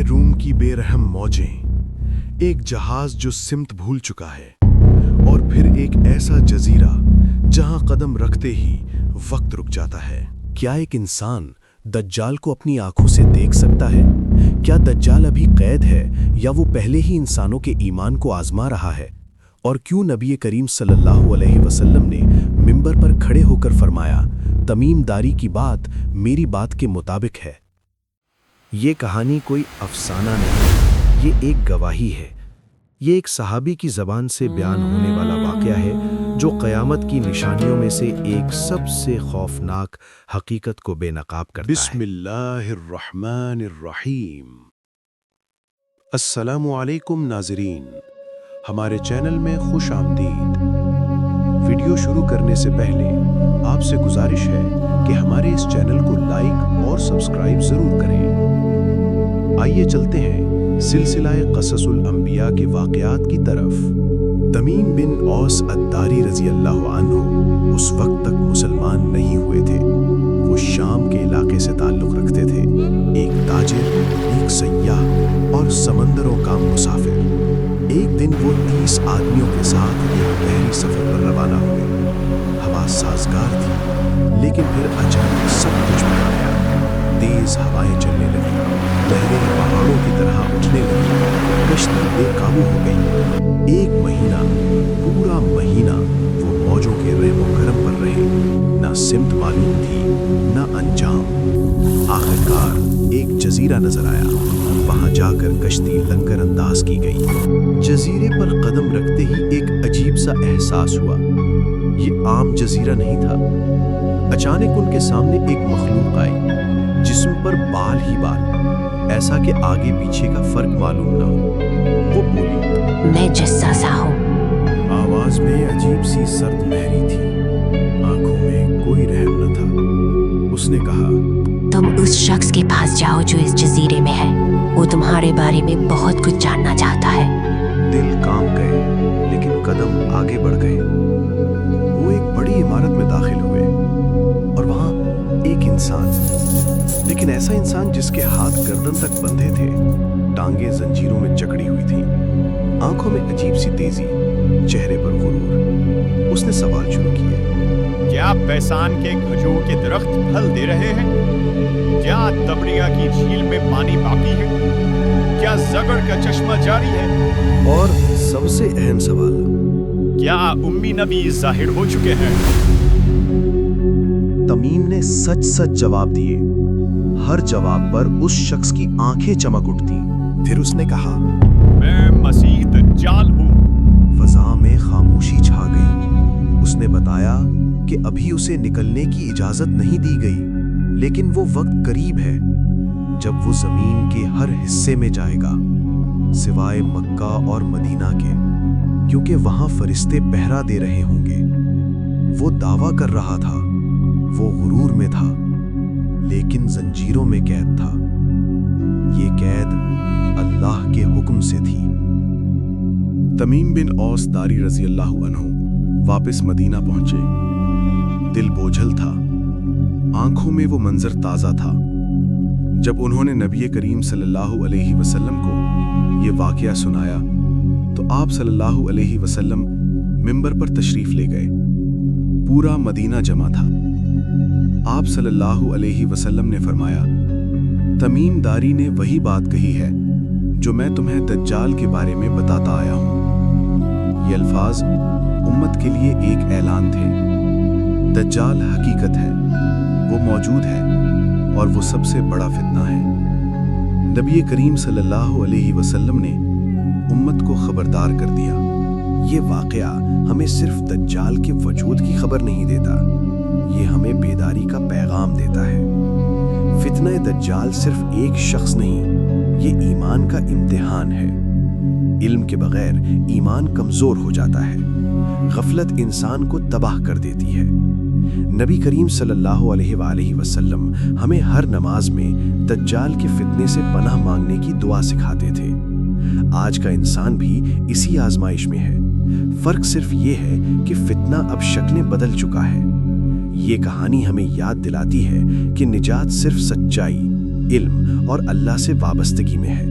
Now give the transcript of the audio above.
روم کی بے رحم موجیں، ایک جہاز جو سمت بھول چکا ہے، اور پھر ایک ایسا جزیرہ جہاں قدم رکھتے ہی وقت رک جاتا ہے۔ کیا ایک انسان دجال کو اپنی آنکھوں سے دیکھ سکتا ہے؟ کیا دجال ابھی قید ہے یا وہ پہلے ہی انسانوں کے ایمان کو آزما رہا ہے؟ اور کیوں نبی کریم صلی اللہ علیہ وسلم نے منبر پر کھڑے ہو کر فرمایا، تمیم داری کی بات میری بات کے مطابق ہے؟ یہ کہانی کوئی افسانہ نہیں، یہ ایک گواہی ہے۔ یہ ایک صحابی کی زبان سے بیان ہونے والا واقعہ ہے جو قیامت کی نشانیوں میں سے ایک سب سے خوفناک حقیقت کو بے نقاب کرتا ہے۔ بسم اللہ الرحمن الرحیم۔ السلام علیکم ناظرین، ہمارے چینل میں خوش آمدید۔ ویڈیو شروع کرنے سے پہلے آپ سے گزارش ہے کہ ہمارے اس چینل کو لائک اور سبسکرائب ضرور کریں۔ آئیے چلتے ہیں سلسلہ قصص الانبیاء کے واقعات کی طرف۔ تمیم بن اوس الداری رضی اللہ عنہ اس وقت تک مسلمان نہیں ہوئے تھے۔ وہ شام کے علاقے سے تعلق رکھتے تھے، ایک تاجر، ایک سیاح اور سمندروں کا مسافر۔ ایک دن وہ 30 آدمیوں کے ساتھ ایک بحری سفر پر روانہ ہوئے۔ ہوا سازگار تھی، لیکن پھر اچانک سب کچھ بدل گیا۔ تیز ہوائیں چلنے لگیں، لہریں پہاڑوں کی طرح اٹھنے لگیں، کشتی بے قابو ہو گئی۔ ایک مہینہ، پورا مہینہ وہ موجوں کے رحم و کرم پر رہے، نہ سمت معلوم تھی نہ انجام۔ آخرکار ایک جزیرہ نظر آیا، وہاں جا کر کشتی لنگر انداز کی گئی۔ جزیرے پر قدم رکھتے ہی ایک عجیب سا احساس ہوا۔ یہ عام جزیرہ نہیں تھا۔ اچانک ان کے سامنے ایک مخلوق آئی، جسم پر بال ہی بال، ایسا کہ آگے پیچھے کا فرق معلوم نہ ہو۔ وہ بولی، میں جساسا ہوں۔ آواز میں عجیب سی سرد مہری تھی، آنکھوں میں کوئی رحم نہ تھا۔ اس نے کہا، تم اس شخص کے پاس جاؤ جو اس جزیرے میں ہے، وہ تمہارے بارے میں بہت کچھ جاننا چاہتا ہے۔ دل کانپ گئے، لیکن قدم آگے بڑھ گئے۔ وہ ایک بڑی عمارت میں داخل ہوئے، اور وہاں ایک انسان، لیکن ایسا انسان جس کے ہاتھ گردن تک بندھے تھے، ٹانگیں زنجیروں میں جکڑی ہوئی تھیں، آنکھوں میں عجیب سی تیزی، چہرے پر غرور۔ اس نے سوال شروع کیے، کیا بیسان کے کھجور کے درخت پھل دے رہے ہیں؟ کیا تبریہ کی جھیل میں پانی باقی ہے؟ کیا زگڑ کا چشمہ جاری ہے؟ اور سب سے اہم سوال، کیا امی نبی ظاہر ہو چکے ہیں؟ تمیم نے سچ سچ جواب دیے۔ ہر جواب پر اس شخص کی آنکھیں چمک اٹھتی۔ پھر اس نے کہا، میں مسیح دجال ہوں۔ فضا میں خاموشی چھا گئی۔ اس نے بتایا کہ ابھی اسے نکلنے کی اجازت نہیں دی گئی، لیکن وہ وقت قریب ہے جب وہ زمین کے ہر حصے میں جائے گا، سوائے مکہ اور مدینہ کے، کیونکہ وہاں فرشتے پہرا دے رہے ہوں گے۔ وہ دعویٰ کر رہا تھا، وہ غرور میں تھا، لیکن زنجیروں میں قید تھا۔ یہ قید اللہ کے حکم سے تھی۔ تمیم بن اوس داری رضی اللہ عنہ واپس مدینہ پہنچے۔ دل بوجھل تھا، آنکھوں میں وہ منظر تازہ تھا۔ جب انہوں نے نبی کریم صلی اللہ علیہ وسلم کو یہ واقعہ سنایا تو آپ صلی اللہ علیہ وسلم منبر پر تشریف لے گئے۔ پورا مدینہ جمع تھا۔ آپ صلی اللہ علیہ وسلم نے فرمایا، تمیم داری نے وہی بات کہی ہے جو میں تمہیں دجال کے بارے میں بتاتا آیا ہوں۔ یہ الفاظ امت کے لیے ایک اعلان تھے۔ دجال حقیقت ہے، وہ موجود ہے، اور وہ سب سے بڑا فتنہ ہے۔ نبی کریم صلی اللہ علیہ وسلم نے امت کو خبردار کر دیا۔ یہ واقعہ ہمیں صرف دجال کے وجود کی خبر نہیں دیتا، یہ ہمیں بیداری کا پیغام دیتا ہے۔ فتنہ دجال صرف ایک شخص نہیں، یہ ایمان کا امتحان ہے۔ علم کے بغیر ایمان کمزور ہو جاتا ہے، غفلت انسان کو تباہ کر دیتی ہے۔ نبی کریم صلی اللہ علیہ وآلہ وسلم ہمیں ہر نماز میں دجال کے فتنے سے پناہ مانگنے کی دعا سکھاتے تھے۔ آج کا انسان بھی اسی آزمائش میں ہے۔ فرق صرف یہ ہے کہ فتنہ اب شکلیں بدل چکا ہے۔ یہ کہانی ہمیں یاد دلاتی ہے کہ نجات صرف سچائی، علم اور اللہ سے وابستگی میں ہے۔